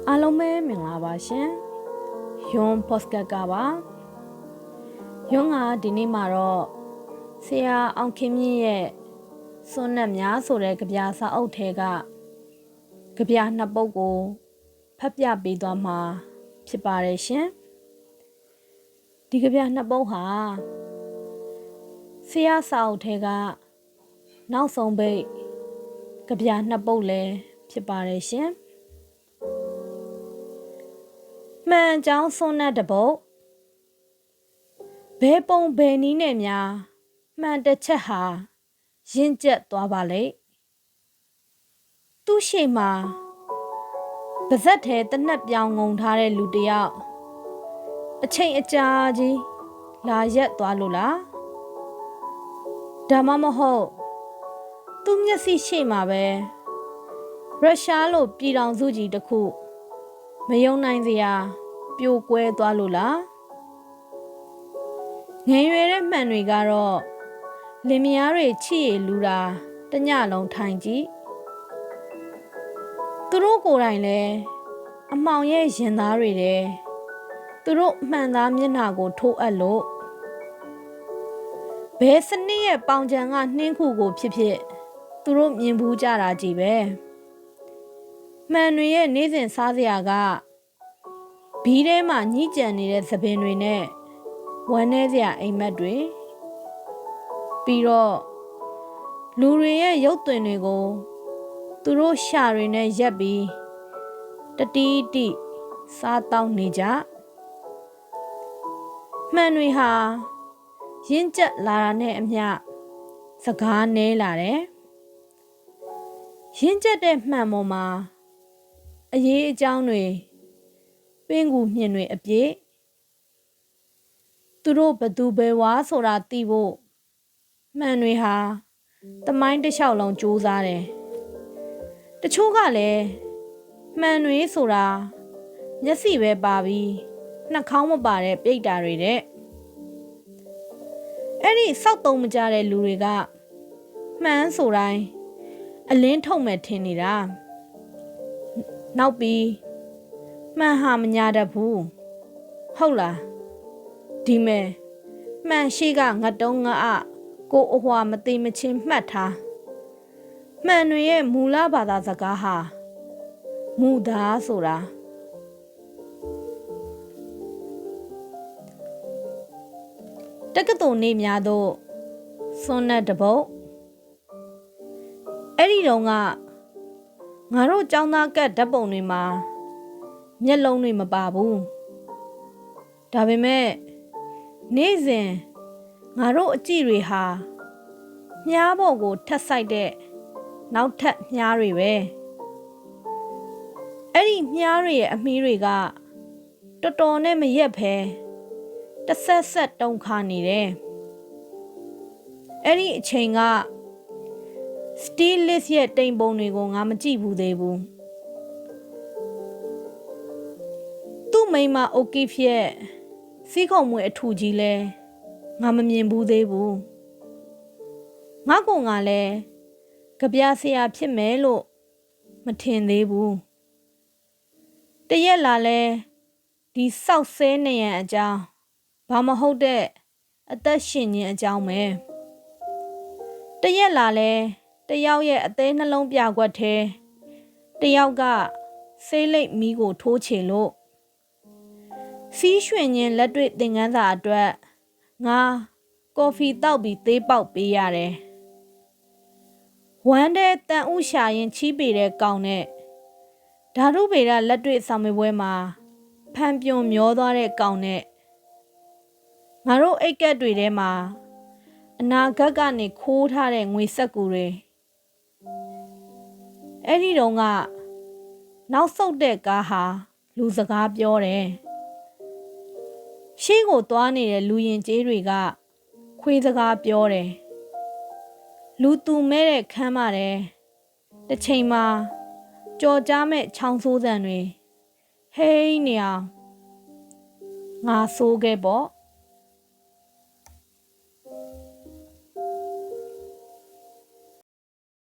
အားလုံးပဲမင်္ဂလာပါရှင်ယွန်ပေါ့စကတ်ကပါယွန်ကဒီနေ့မှာတော့ဆရာအောင်ခင်မြင့်ရဲ့စွန်းနက်များဆိုတဲ့ကြပြစာအုပ်ထဲကကြပြနှစ်ပုဒ်ကိုဖတ်ပြပေးသွားမှာဖြစ်ပါတယ်ရှင်ဒီကြပြနှစ်ပုဒ်ဟာဆရာစာအုပ်ထဲကနောက်ဆုံးပိတ်ကြပြနှစ်ပုဒ်လည်းဖြစ်ပါတယ်ရှင်မှန်ကြောင်းစွန်းနက်တစ်ပုဒ်ဘယ်ပုံဘယ်နည်းနဲ့များမှန်တစ်ချက်ဟာရင့်ကျက်သွားပါလေသူ့ရှိမှာပါဇက်ထဲတနက်ပြောင်ငုံထားတဲ့လူတစ်ယောက်အချိန်အကြာကြီးလာရက်သွားလို့လားဒါမှမဟုတ်သူ့မျက်စိရှိမှာပဲရုရှားလိုပြည်ထောင်စုကြီးတစ်ခုမယုံနိုင်စရာပြိုကွဲသွားလို့လားငယ်ရွယ်တဲ့မှန်တွေကတော့လင်မယားတွေချစ်ရလူတာတညလုံးထိုင်ကြည့်သူတို့ကိုယ်တိုင်လည်းအမှောင်ရဲ့ရင်သားတွေတဲ့သူတို့မှန်သားမျက်နှာကိုထိုးအပ်လို့ဘယ်စနစ်ရဲ့ပေါင်ချံကနှင်းခုကိုဖြစ်ဖြစ်သူတို့မြင်ဘူးကြတာကြီးပဲမှန်တွေရဲ့နေ့စဉ်စားစရာကဘီးထဲမှာညှိကြံနေတဲ့သပင်တွေနဲ့ဝမ်းနည်းစရာအိမ်မက်တွေပြီးတော့လူတွေရဲ့ရုပ်သွင်တွေကိုသူတို့ရှာတွေနဲ့ရက်ပြီးတတိတိစားတောင်းနေကြမှန်တွေဟာရင့်ကျက်လာတာနဲ့အမျှစကားနဲလာတယ်ရင့်ကျက်တဲ့မှန်ပေါ်မှာအရေးအကြောင်းတွေပင်ကူမြင်တွေအပြည့်သူတို့ဘသူပဲဝါဆိုတာသိဖို့မှန်တွေဟာတမိုင်းတစ်လျှောက်လုံးစူးစားတယ်တချို့ကလည်းမှန်တွေဆိုတာမျက်စိပဲပါပြီးနှာခေါင်းမပါတဲ့ပြိတ္တာတွေတဲ့အဲ့ဒီစောက်သုံးမကြတဲ့လူတွေကမှန်ဆိုတိုင်းအလင်းထုတ်မဲ့ထင်နေတာနောက်ပြီးမှန်ဟာမညာတတ်ဘူးဟုတ်လားဒီမဲ့မှန်ရှိကငတ်တုံးငါအကိုအဟွာမသိမချင်းမှတ်ထားမှန်တွေရဲ့မူလဘာသာစကားဟာမူသားဆိုတာတက္ကသိုလ်နေများတို့စွန်းနက်တပုတ်အဲ့ဒီတုန်းကငါတို့ចောင်းသားကတ်ဓာတ်ပုံတွေမှာမျက်လုံးတွေမပါဘူးဒါပေမဲ့နေ့စဉ်ငါတို့အကြည့်တွေဟာမြားပေါ်ကိုထပ်ဆိုင်တဲ့နောက်ထပ်မြားတွေပဲအဲ့ဒီမြားတွေရဲ့အမီးတွေကတော်တော်နဲ့မရက်ဖဲတဆက်ဆက်တုံခါနေတယ်အဲ့ဒီအချိန်ကစတီလစ်ရဲ့တိမ်ပုံတွေကိုငါမကြည့်ဘူးသေးဘူးသူ့မိန်းမအိုကီဖ်ရဲ့စီးခုံမွေအထူကြီးလဲငါမမြင်ဘူးသေးဘူးငါကောင်ကလည်းကြပြဆရာဖြစ်မယ်လို့မထင်သေးဘူးတရက်လာလဲဒီစောက်ဆဲနေရန်အကြောင်းဘာမဟုတ်တဲ့အသက်ရှင်ခြင်းအကြောင်းပဲတရက်လာလဲတယောက်ရဲ့အသေးနှလုံးပြကွက်ထဲတယောက်ကဆေးလိပ်မီးကိုထိုးချေလို့စီးရွှင်ခြင်းလက်တွေ့သင်ခန်းစာအတွက်ငါကော်ဖီတောက်ပြီးသေးပေါက်ပေးရတယ်ဝမ်းတဲ့တန်ဥရှာရင်ချီးပေတဲ့ကောင်နဲ့ဓာတုဗေဒလက်တွေ့ဆောင်မေးပွဲမှာဖန်ပြွန်မျောသွားတဲ့ကောင်နဲ့ငါတို့အိတ်ကက်တွေထဲမှာအနာဂတ်ကနေခိုးထားတဲ့ငွေစက်ကူတွေအဲ့ဒီတုန်းကနောက်ဆုတ်တဲ့ကားဟာလူစကားပြောတယ်ရှေ့ကိုသွားနေတဲ့လူရင်ကျေးတွေကခွေးစကားပြောတယ်လူသူမဲ့တဲ့ခမ်းပါတယ်တစ်ချိန်မှာကြော်ကြားမဲ့ချောင်းဆိုးစံတွေဟိန်းနေအောင်ငါဆိုးခဲ့ပေါ့